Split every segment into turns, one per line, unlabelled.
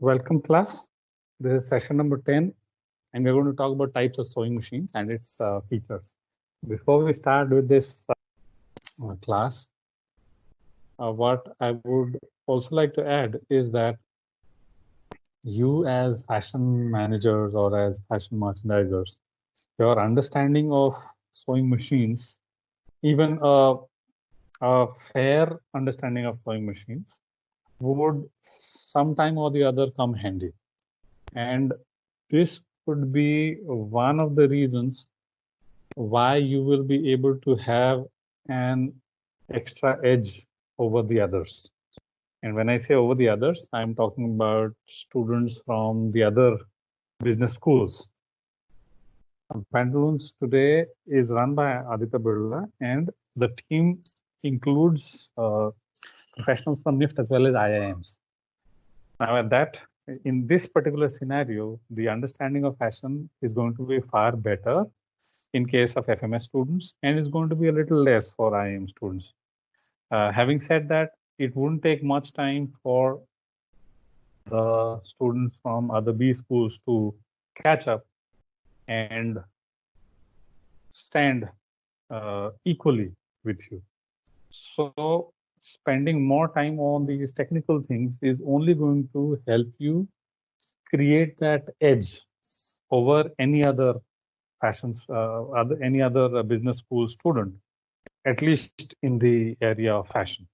Welcome class. This is session number 10 and we're going to talk about types of sewing machines and its features. Before we start with this class, what I would also like to add is that you as fashion managers or as fashion merchandisers, your understanding of sewing machines, even a fair understanding of sewing machines would sometime or the other come handy. And this could be one of the reasons why you will be able to have an extra edge over the others. And when I say over the others, I'm talking about students from the other business schools. Pantaloons today is run by Aditya Birla, and the team includes professionals from NIFT as well as IIMs. Now, in this particular scenario, the understanding of fashion is going to be far better in case of FMS students, and it's going to be a little less for IIM students. Having said that, it wouldn't take much time for the students from other B schools to catch up and stand equally with you. So spending more time on these technical things is only going to help you create that edge over any other fashions, any other business school student, at least in the area of fashion.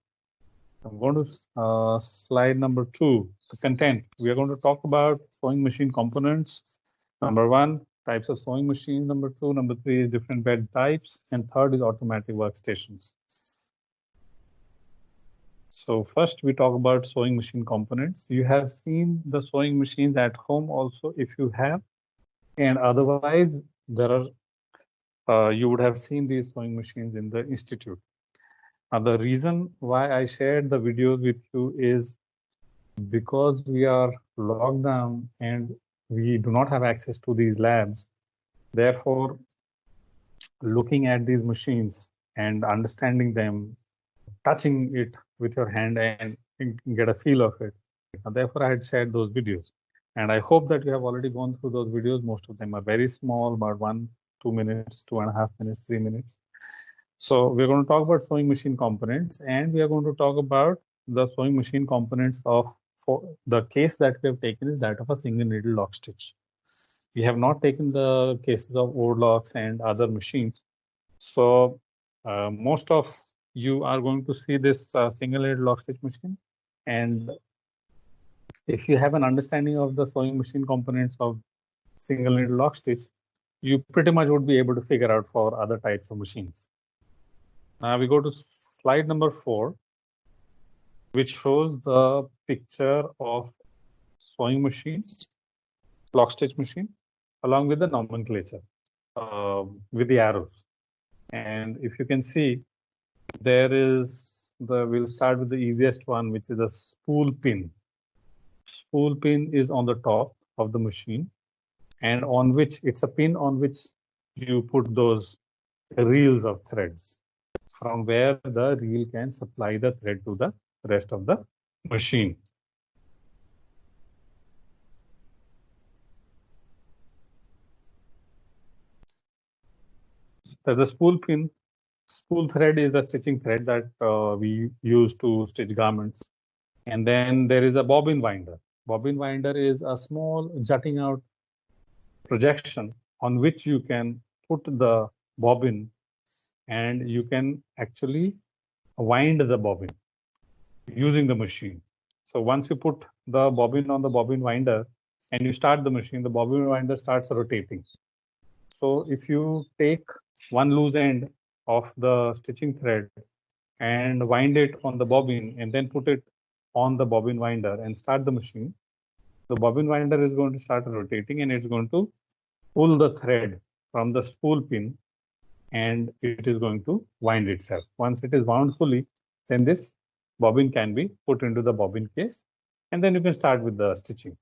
I'm going to slide number 2, the content. We are going to talk about sewing machine components. Number 1, types of sewing machines. Number 2, number 3 is different bed types, and third is automatic workstations. So first we talk about sewing machine components. You have seen the sewing machines at home also if you have, and otherwise there are you would have seen these sewing machines in the institute. Now the reason why I shared the videos with you is because we are locked down and we do not have access to these labs. Therefore, looking at these machines and understanding them, touching it with your hand and get a feel of it. And therefore, I had shared those videos. And I hope that you have already gone through those videos. Most of them are very small, about 1, 2 minutes, 2.5 minutes, 3 minutes. So we're going to talk about sewing machine components, and we are going to talk about the sewing machine components of, for the case that we have taken is that of a single needle lock stitch. We have not taken the cases of overlocks and other machines. So most of you are going to see this single needle lock stitch machine, and if you have an understanding of the sewing machine components of single needle lock stitch, you pretty much would be able to figure out for other types of machines. Now we go to slide number 4, which shows the picture of sewing machine, lock stitch machine, along with the nomenclature with the arrows. And if you can see, there is we'll start with the easiest one, which is a spool pin. Spool pin is on the top of the machine, and on which it's a pin on which you put those reels of threads, from where the reel can supply the thread to the rest of the machine. So the spool pin, spool thread is the stitching thread that we use to stitch garments. And then there is a bobbin winder. Bobbin winder is a small jutting out projection on which you can put the bobbin, and you can actually wind the bobbin using the machine. So once you put the bobbin on the bobbin winder and you start the machine, the bobbin winder starts rotating. So if you take one loose end of the stitching thread and wind it on the bobbin and then put it on the bobbin winder and start the machine, the bobbin winder is going to start rotating and it's going to pull the thread from the spool pin and it is going to wind itself. Once it is wound fully, then this bobbin can be put into the bobbin case, and then you can start with the stitching.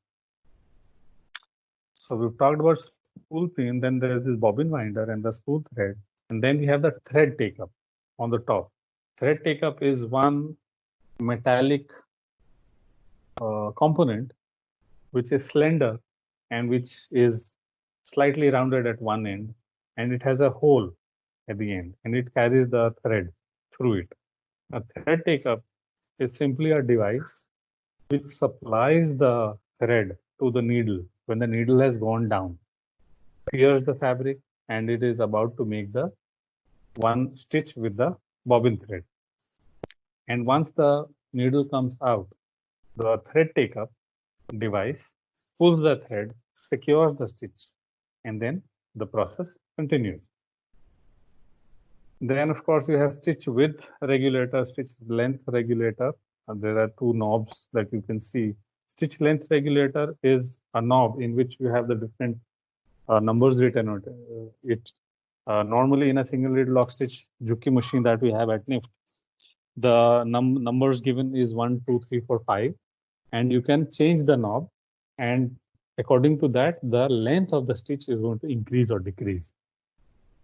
So we've talked about spool pin, then there is this bobbin winder and the spool thread, and then we have the thread take up on the top. Thread take up is one metallic component which is slender and which is slightly rounded at one end, and it has a hole at the end, and it carries the thread through it. A thread take-up is simply a device which supplies the thread to the needle when the needle has gone down, pierce the fabric, and it is about to make the one stitch with the bobbin thread. And once the needle comes out, the thread take-up device pulls the thread, secures the stitch, and then the process continues. Then, of course, you have stitch width regulator, stitch length regulator. There are two knobs that you can see. Stitch length regulator is a knob in which you have the different numbers written on it. Normally, in a single lead lock stitch Juki machine that we have at NIFT, the numbers given is 1, 2, 3, 4, 5, and you can change the knob, and according to that, the length of the stitch is going to increase or decrease.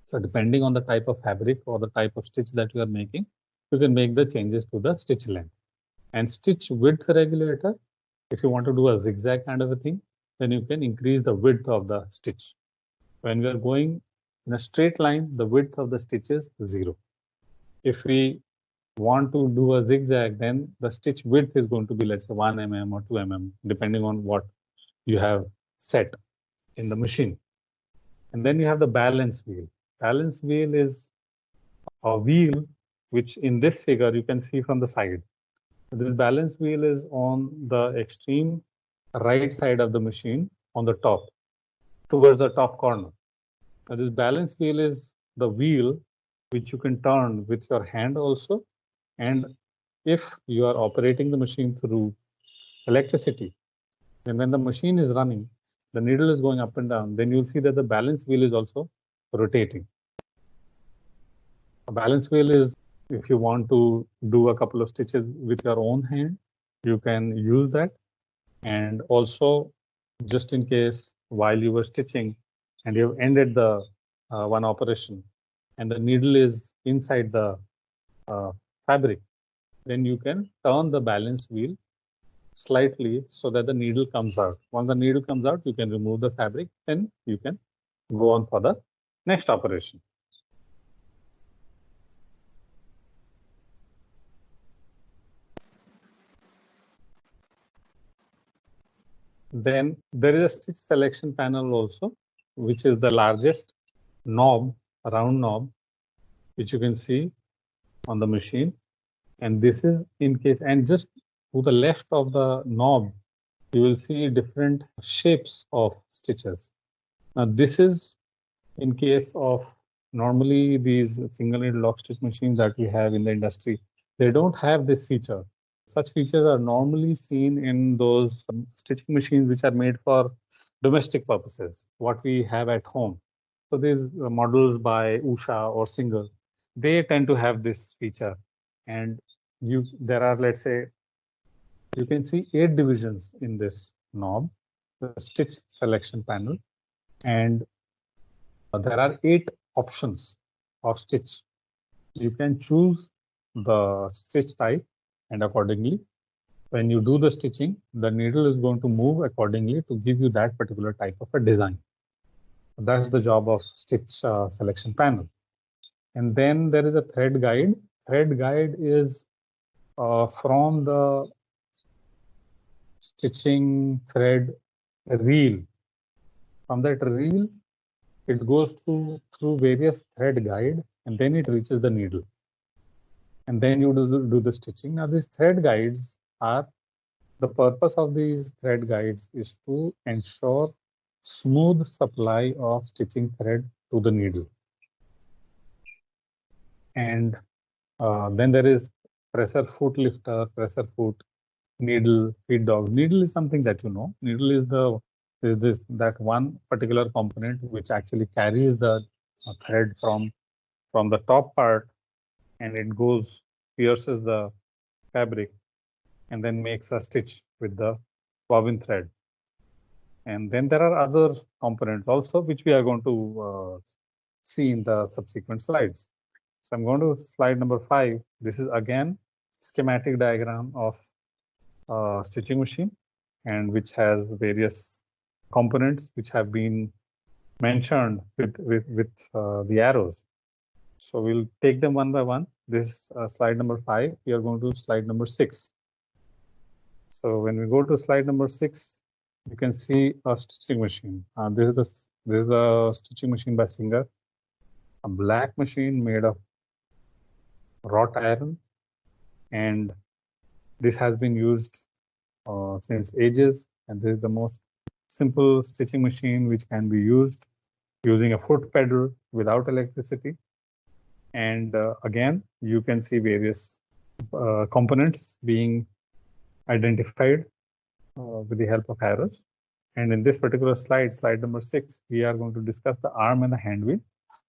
So depending on the type of fabric or the type of stitch that you are making, you can make the changes to the stitch length. And stitch width regulator, if you want to do a zigzag kind of a thing, then you can increase the width of the stitch. When we are going in a straight line, the width of the stitch is 0. If we want to do a zigzag, then the stitch width is going to be, let's say, 1 mm or 2 mm, depending on what you have set in the machine. And then you have the balance wheel. Balance wheel is a wheel which in this figure you can see from the side. This balance wheel is on the extreme right side of the machine on the top, towards the top corner. Now, this balance wheel is the wheel which you can turn with your hand also. And if you are operating the machine through electricity, then when the machine is running, the needle is going up and down, then you'll see that the balance wheel is also rotating. A balance wheel is, if you want to do a couple of stitches with your own hand, you can use that. And also, just in case while you were stitching and you have ended the one operation and the needle is inside the fabric, then you can turn the balance wheel slightly so that the needle comes out. Once the needle comes out, you can remove the fabric, then you can go on for the next operation. Then there is a stitch selection panel also, which is the largest knob, a round knob, which you can see on the machine. And this is in case, and just to the left of the knob, you will see different shapes of stitches. Now, this is in case of normally these single needle lock stitch machines that we have in the industry, they don't have this feature. Such features are normally seen in those stitching machines which are made for domestic purposes, what we have at home. So these models by Usha or Singer, they tend to have this feature. And there are, let's say, you can see 8 divisions in this knob, the stitch selection panel, and there are 8 options of stitch. You can choose the stitch type, and accordingly, when you do the stitching, the needle is going to move accordingly to give you that particular type of a design. That's the job of stitch selection panel. And then there is a thread guide. Thread guide is from the stitching thread reel. From that reel, it goes through various thread guide, and then it reaches the needle. And then you do the stitching. Now, these thread guides are, the purpose of these thread guides is to ensure smooth supply of stitching thread to the needle. And then there is presser foot lifter, presser foot, needle, feed dog. Needle is something that you know. Needle is that one particular component which actually carries the thread from the top part, and it pierces the fabric and then makes a stitch with the bobbin thread. And then there are other components also which we are going to see in the subsequent slides. So I'm going to slide number 5. This is again schematic diagram of stitching machine, and which has various components which have been mentioned with the arrows. So we'll take them one by one. This slide number 5, we are going to slide number 6. So when we go to slide number 6, you can see a stitching machine. This is a stitching machine by Singer, a black machine made of wrought iron, and this has been used since ages. And this is the most simple stitching machine which can be used using a foot pedal without electricity. And again, you can see various components being identified with the help of arrows. And in this particular slide, slide number 6, we are going to discuss the arm and the hand wheel.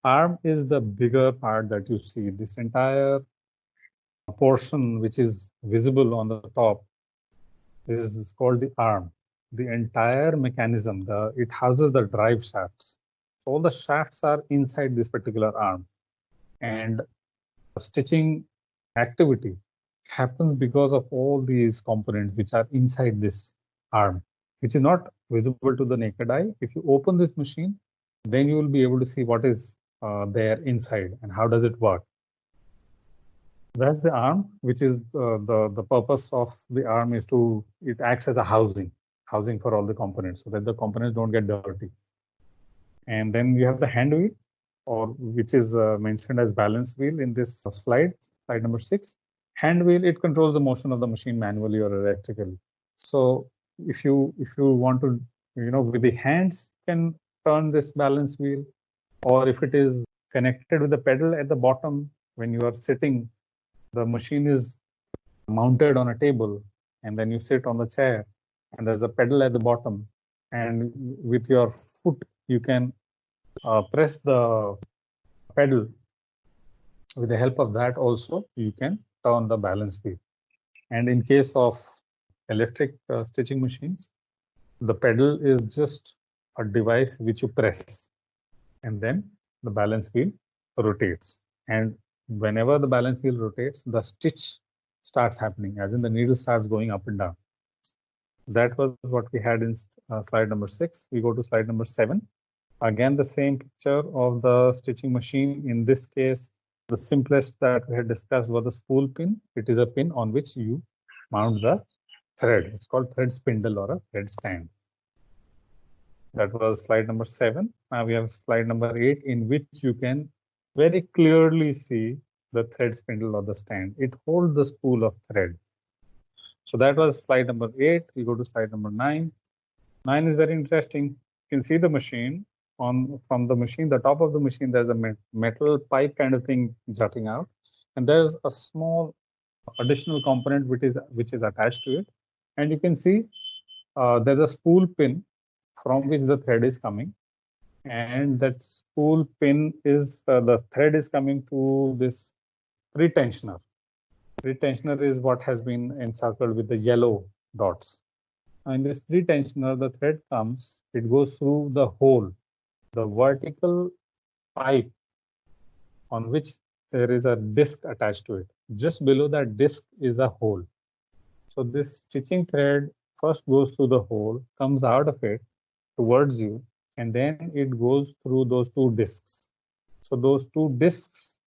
Arm is the bigger part that you see. This entire portion which is visible on the top is called the arm. The entire mechanism, it houses the drive shafts. So all the shafts are inside this particular arm. And stitching activity happens because of all these components which are inside this arm, which is not visible to the naked eye. If you open this machine, then you will be able to see what is there inside and how does it work. That's the arm, which is the purpose of the arm is it acts as a housing for all the components so that the components don't get dirty. And then you have the hand wheel, or which is mentioned as balance wheel in this slide number 6. Hand wheel, it controls the motion of the machine manually or electrically. So if you want to, with the hands can turn this balance wheel, or if it is connected with the pedal at the bottom, when you are sitting, the machine is mounted on a table, and then you sit on the chair, and there's a pedal at the bottom, and with your foot you can press the pedal. With the help of that also, you can turn the balance wheel. And in case of electric stitching machines, the pedal is just a device which you press, and then the balance wheel rotates. And whenever the balance wheel rotates, the stitch starts happening, as in the needle starts going up and down. That was what we had in slide number 6. We go to slide number 7. Again, the same picture of the stitching machine. In this case, the simplest that we had discussed was the spool pin. It is a pin on which you mount the thread. It's called thread spindle or a thread stand. That was slide number 7. Now we have slide number 8, in which you can very clearly see the thread spindle or the stand. It holds the spool of thread. So that was slide number 8. We go to slide number 9. 9 is very interesting. You can see the machine. From the machine, the top of the machine, there's a metal pipe kind of thing jutting out, and there's a small additional component which is attached to it. And you can see there's a spool pin from which the thread is coming, and that spool pin is the thread is coming to this pretensioner. Pretensioner is what has been encircled with the yellow dots. In this pretensioner, the thread comes, it goes through the hole, the vertical pipe on which there is a disc attached to it. Just below that disc is a hole. So this stitching thread first goes through the hole, comes out of it towards you, and then it goes through those two discs. So those two discs,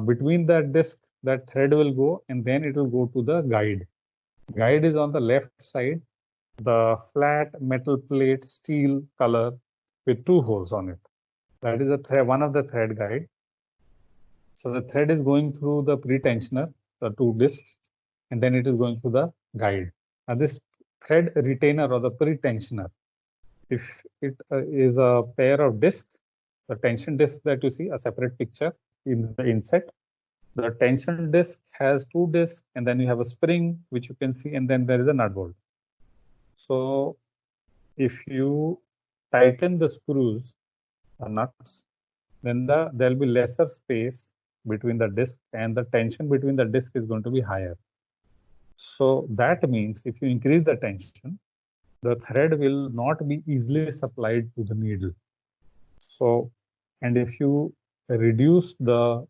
between that disc, that thread will go, and then it will go to the guide. Guide is on the left side, the flat metal plate, steel color with two holes on it. That is one of the thread guide. So the thread is going through the pretensioner, the two discs, and then it is going through the guide. Now this thread retainer or the pretensioner, if it is a pair of discs, the tension disc that you see, a separate picture in the inset, the tension disc has two discs, and then you have a spring which you can see, and then there is a nut bolt. So if you tighten the screws or nuts, then there will be lesser space between the disc, and the tension between the disc is going to be higher. So that means if you increase the tension, the thread will not be easily supplied to the needle. So, and if you reduce the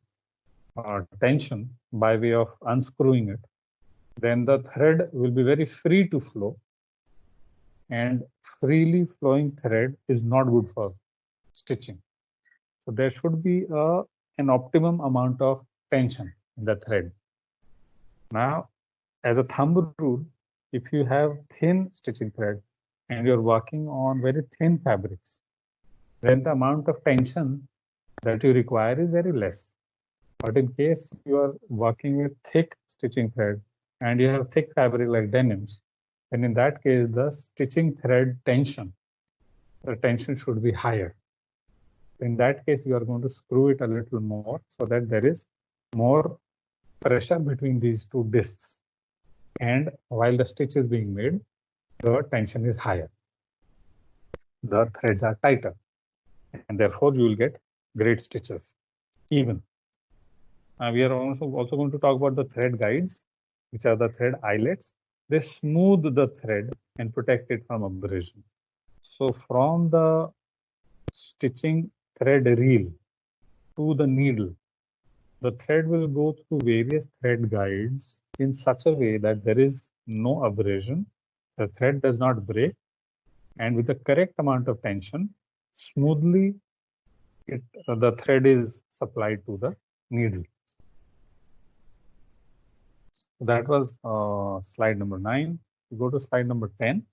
tension by way of unscrewing it, then the thread will be very free to flow, and freely flowing thread is not good for stitching. So there should be an optimum amount of tension in the thread. Now, as a thumb rule, if you have thin stitching thread and you're working on very thin fabrics, then the amount of tension that you require is very less. But in case you are working with thick stitching thread and you have thick fabric like denims, then in that case, the stitching thread tension, the tension should be higher. In that case, you are going to screw it a little more so that there is more pressure between these two discs. And while the stitch is being made, the tension is higher. The threads are tighter, and therefore you will get great stitches, even. We are also going to talk about the thread guides, which are the thread eyelets. They smooth the thread and protect it from abrasion. So from the stitching thread reel to the needle, the thread will go through various thread guides in such a way that there is no abrasion, the thread does not break, and with the correct amount of tension, smoothly the thread is supplied to the needle. That was slide number 9. We go to slide number 10.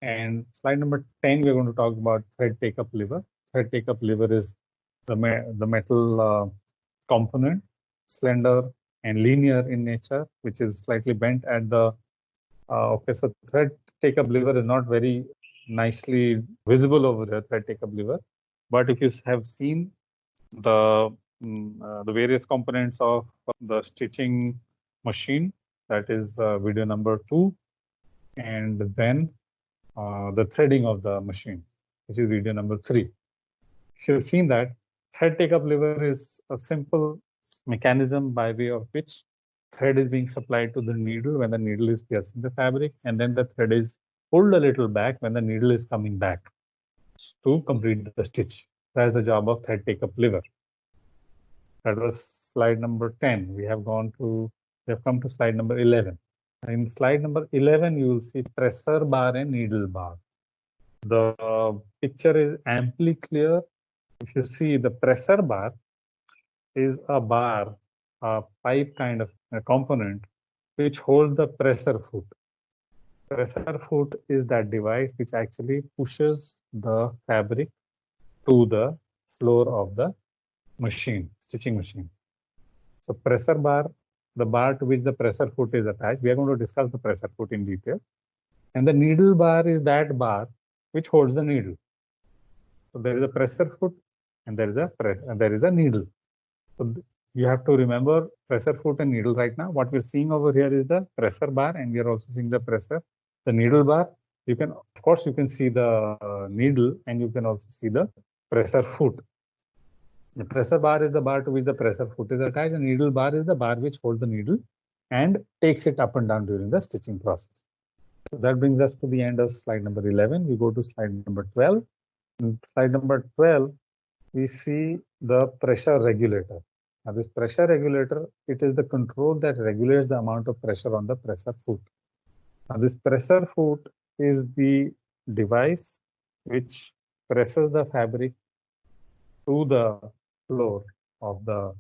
And slide number 10, we're going to talk about thread take-up lever. Thread take-up lever is the metal component, slender and linear in nature, which is slightly bent at the, okay, so thread take-up lever is not very nicely visible over there, thread take-up lever. But if you have seen the various components of the stitching machine, that is video number 2, and then the threading of the machine, which is video number 3. If you've seen that, thread take-up lever is a simple mechanism by way of which thread is being supplied to the needle when the needle is piercing the fabric, and then the thread is pulled a little back when the needle is coming back to complete the stitch. That's the job of thread take-up lever. That was slide number 10. We have come to slide number 11. In slide number 11, you will see presser bar and needle bar. The picture is amply clear. If you see, the presser bar is a bar, a pipe kind of a component which holds the presser foot. Presser foot is that device which actually pushes the fabric to the floor of the machine, stitching machine. So presser bar, the bar to which the presser foot is attached. We are going to discuss the presser foot in detail. And the needle bar is that bar which holds the needle. So there is a presser foot and there is a needle. So you have to remember presser foot and needle right now. What we're seeing over here is the presser bar, and we are also seeing the needle bar. You can, of course, you can see the needle, and you can also see the presser foot. The presser bar is the bar to which the presser foot is attached, and needle bar is the bar which holds the needle and takes it up and down during the stitching process. So that brings us to the end of slide number 11. We go to slide number 12. In slide number 12, we see the pressure regulator. Now this pressure regulator, it is the control that regulates the amount of pressure on the presser foot. Now this presser foot is the device which presses the fabric to the floor of the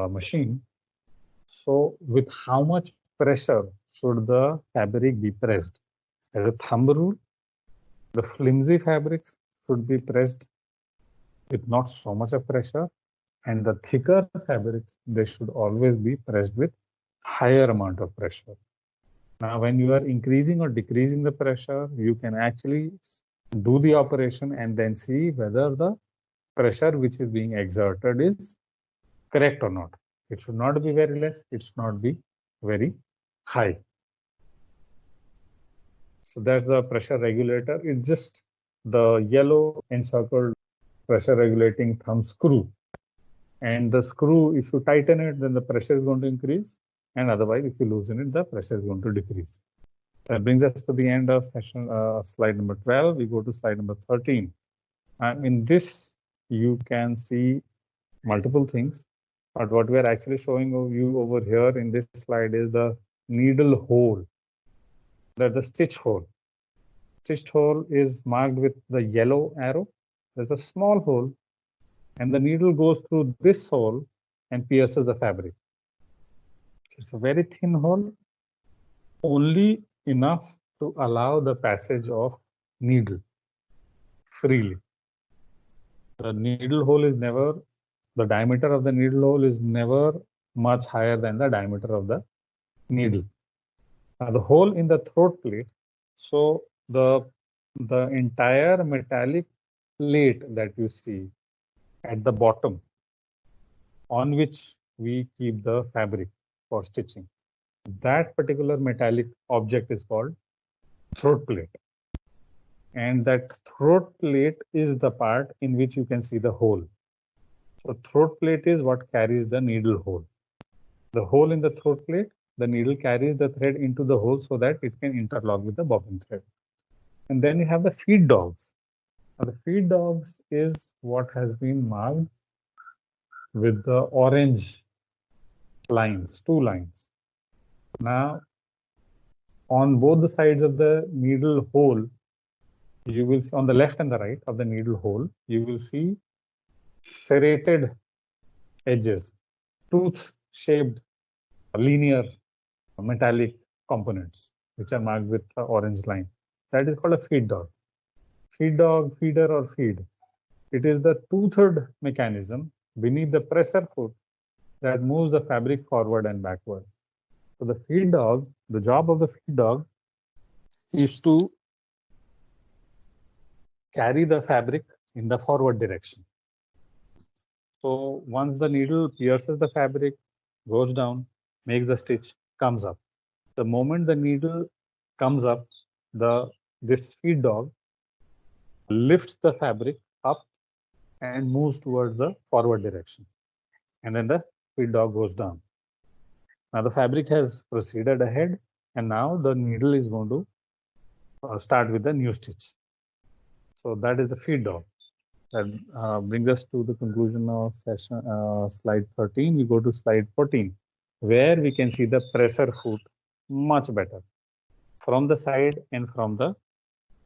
machine. So with how much pressure should the fabric be pressed? As a thumb rule, the flimsy fabrics should be pressed with not so much of pressure, and the thicker fabrics, they should always be pressed with higher amount of pressure. Now, when you are increasing or decreasing the pressure, you can actually do the operation and then see whether the pressure which is being exerted is correct or not. It should not be very less, it should not be very high. So that's the pressure regulator. It's just the yellow encircled pressure regulating thumb screw. And the screw, if you tighten it, then the pressure is going to increase. And otherwise, if you loosen it, the pressure is going to decrease. That brings us to the end of session, slide number 12. We go to slide number 13. In this, you can see multiple things. But what we are actually showing you over here in this slide is the needle hole, the stitch hole. stitched hole is marked with the yellow arrow. There's a small hole, and the needle goes through this hole and pierces the fabric. It's a very thin hole, only enough to allow the passage of needle freely. The needle hole is never, the diameter of the needle hole is never much higher than the diameter of the needle. Now the hole in the throat plate, so the entire metallic plate that you see at the bottom, on which we keep the fabric for stitching, that particular metallic object is called throat plate. And that throat plate is the part in which you can see the hole. So throat plate is what carries the needle hole. The hole in the throat plate, the needle carries the thread into the hole so that it can interlock with the bobbin thread. And then you have the feed dogs. Now the feed dogs is what has been marked with the orange lines, 2 lines. Now, on both the sides of the needle hole, you will see on the left and the right of the needle hole, you will see serrated edges, tooth-shaped, linear metallic components, which are marked with the orange line. That is called a feed dog. Feed dog, feeder, or feed. It is the toothed mechanism beneath the presser foot that moves the fabric forward and backward. So the feed dog, the job of the feed dog is to carry the fabric in the forward direction. So once the needle pierces the fabric, goes down, makes the stitch, comes up. The moment the needle comes up, this feed dog lifts the fabric up and moves towards the forward direction. And then the feed dog goes down. Now the fabric has proceeded ahead, and now the needle is going to start with the new stitch. So that is the feed dog. That brings us to the conclusion of session, slide 13. We go to slide 14, where we can see the presser foot much better from the side and from the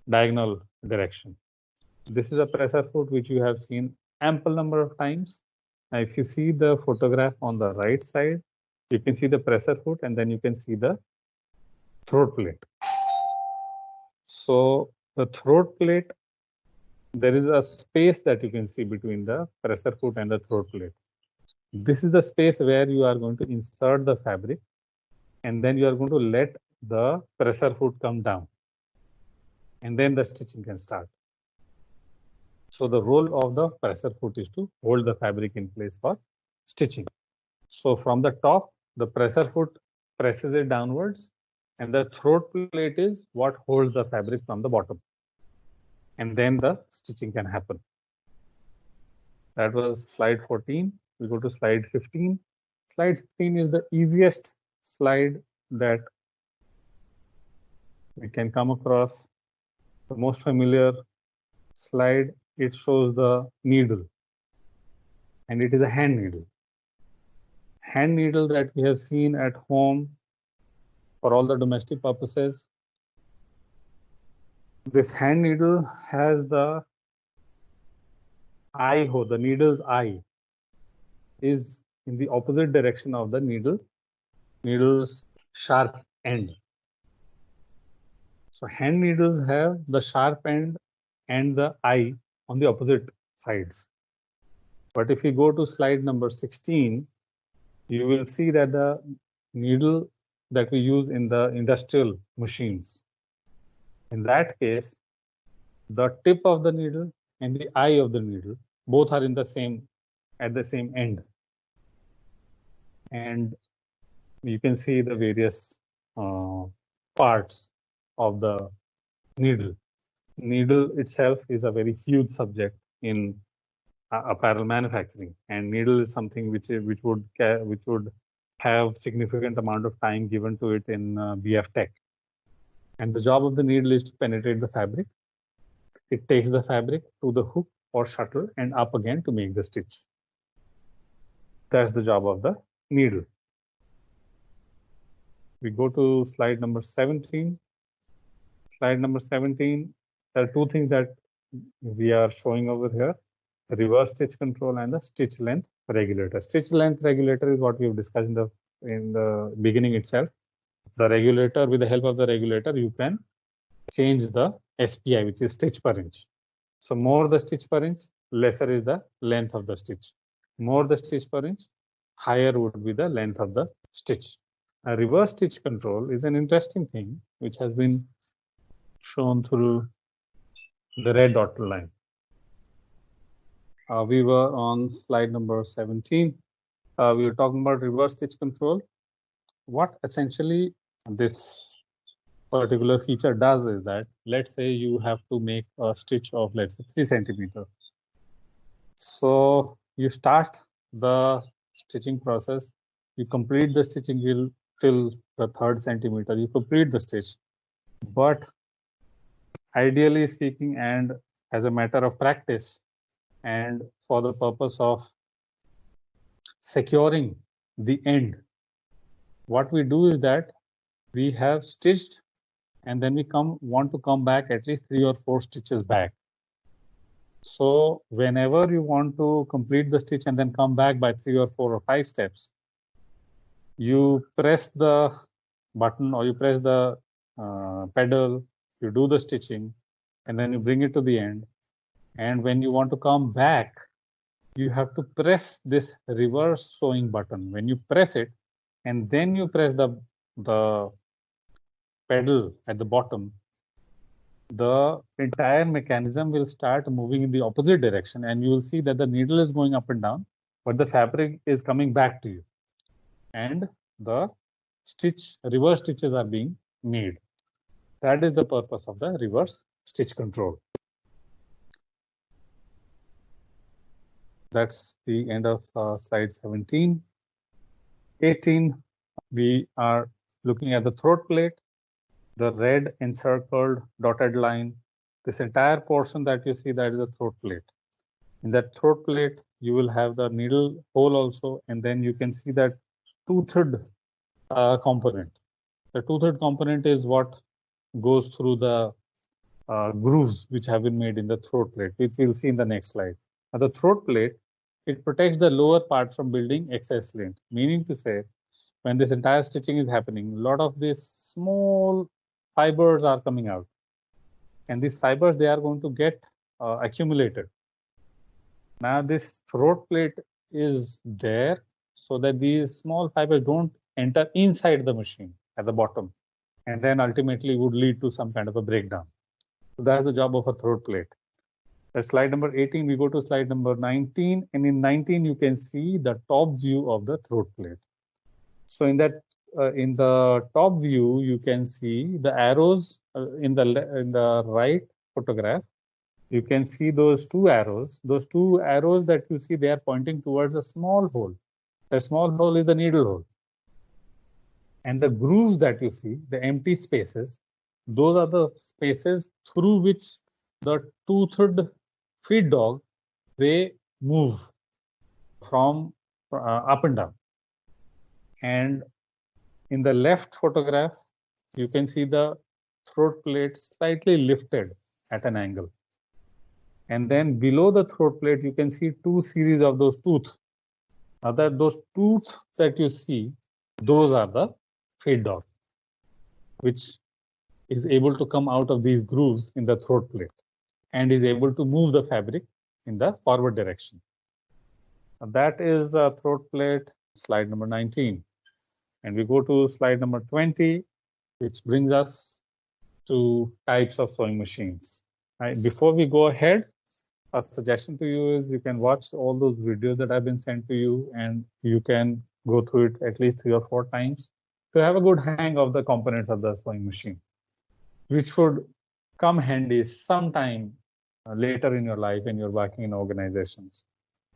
diagonal direction. This is a presser foot which you have seen ample number of times. Now, if you see the photograph on the right side, you can see the presser foot, and then you can see the throat plate. So the throat plate, there is a space that you can see between the presser foot and the throat plate. This is the space where you are going to insert the fabric, and then you are going to let the presser foot come down, and then the stitching can start. So the role of the presser foot is to hold the fabric in place for stitching. So from the top, the presser foot presses it downwards, and the throat plate is what holds the fabric from the bottom. And then the stitching can happen. That was slide 14. We go to slide 15. Slide 15 is the easiest slide that we can come across. The most familiar slide. It shows the needle, and it is a hand needle. Hand needle that we have seen at home for all the domestic purposes. This hand needle has the eye hole, the needle's eye is in the opposite direction of the needle's sharp end. So hand needles have the sharp end and the eye on the opposite sides. But if you go to slide number 16, you will see that the needle that we use in the industrial machines, in that case, the tip of the needle and the eye of the needle both are in the same, at the same end. And you can see the various parts of the needle. Needle itself is a very huge subject in apparel manufacturing, and needle is something which would have significant amount of time given to it in BF Tech. And the job of the needle is to penetrate the fabric. It takes the fabric to the hook or shuttle and up again to make the stitch. That's the job of the needle. We go to slide number 17. slide number 17, there are two things that we are showing over here: reverse stitch control and the stitch length regulator. Stitch length regulator is what we have discussed in the beginning itself. The regulator, with the help of the regulator, you can change the SPI, which is stitch per inch. So more the stitch per inch, lesser is the length of the stitch. More the stitch per inch, higher would be the length of the stitch. A reverse stitch control is an interesting thing which has been shown through the red dotted line. We were on slide number 17. We were talking about reverse stitch control. What essentially this particular feature does is that, let's say you have to make a stitch of, let's say, 3 centimeters. So you start the stitching process, you complete the stitching till the 3rd centimeter, you complete the stitch. But ideally speaking, and as a matter of practice, and for the purpose of securing the end, what we do is that we have stitched and then we want to come back at least 3 or 4 stitches back. So whenever you want to complete the stitch and then come back by 3 or 4 or 5 steps, you press the button or you press the pedal, you do the stitching, and then you bring it to the end. And when you want to come back, you have to press this reverse sewing button. When you press it, and then you press the pedal at the bottom, the entire mechanism will start moving in the opposite direction, and you will see that the needle is going up and down, but the fabric is coming back to you, and the reverse stitches are being made. That is the purpose of the reverse stitch control. That's the end of slide 17. 18, we are looking at the throat plate, the red encircled dotted line. This entire portion that you see, that is the throat plate. In that throat plate, you will have the needle hole also, and then you can see that toothed component. The toothed component is what goes through the grooves which have been made in the throat plate, which we'll see in the next slide. Now, the throat plate, it protects the lower part from building excess lint, meaning to say, when this entire stitching is happening, a lot of these small fibers are coming out, and these fibers, they are going to get accumulated. Now this throat plate is there so that these small fibers don't enter inside the machine at the bottom, and then ultimately would lead to some kind of a breakdown. So that's the job of a throat plate. That's slide number 18. We go to slide number 19, and in 19 you can see the top view of the throat plate. So in the top view, you can see the arrows in the right photograph. You can see those 2 arrows. Those 2 arrows that you see, they are pointing towards a small hole. The small hole is the needle hole. And the grooves that you see, the empty spaces, those are the spaces through which the toothed feed dog, they move from up and down. And in the left photograph, you can see the throat plate slightly lifted at an angle. And then below the throat plate, you can see 2 series of those tooth. Now those tooth that you see, those are the feed dog, which is able to come out of these grooves in the throat plate and is able to move the fabric in the forward direction. Now that is a throat plate, slide number 19. And we go to slide number 20, which brings us to types of sewing machines. Right? Before we go ahead, a suggestion to you is you can watch all those videos that have been sent to you, and you can go through it at least 3 or 4 times to have a good hang of the components of the sewing machine, which should come handy sometime later in your life when you're working in organizations.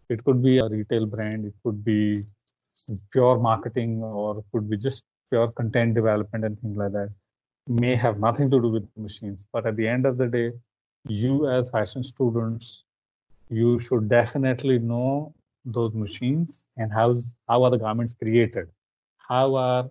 It could be a retail brand, it could be pure marketing, or it could be just pure content development and things like that. May have nothing to do with machines, but at the end of the day, you as fashion students, you should definitely know those machines and how are the garments created, how are